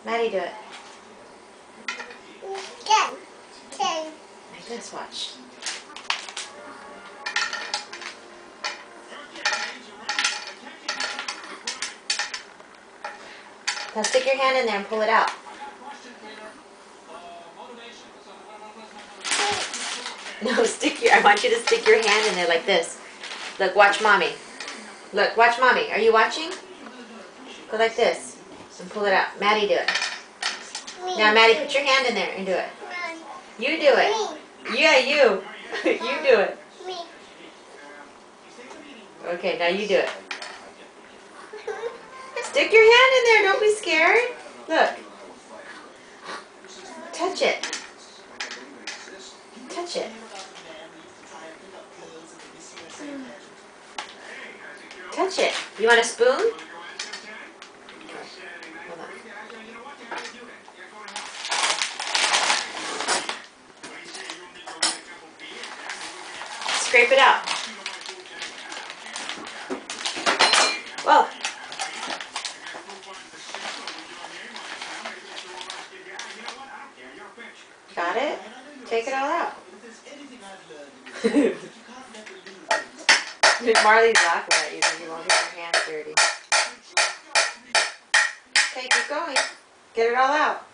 Maddie, do it. Ten. Like this, watch. Now stick your hand in there and pull it out. No, I want you to stick your hand in there like this. Look, watch mommy. Look, watch mommy. Are you watching? Go like this and pull it out. Maddie, do it. Now, Maddie, put your hand in there and do it. You do it. Yeah, you. You do it. Okay, now you do it. Stick your hand in there. Don't be scared. Look. Touch it. Touch it. Touch it. You want a spoon? Hold on. Scrape it out. Whoa. Got it? Take it all out. Marley's laughing at you because you won't get your hands dirty. Okay, keep going. Get it all out.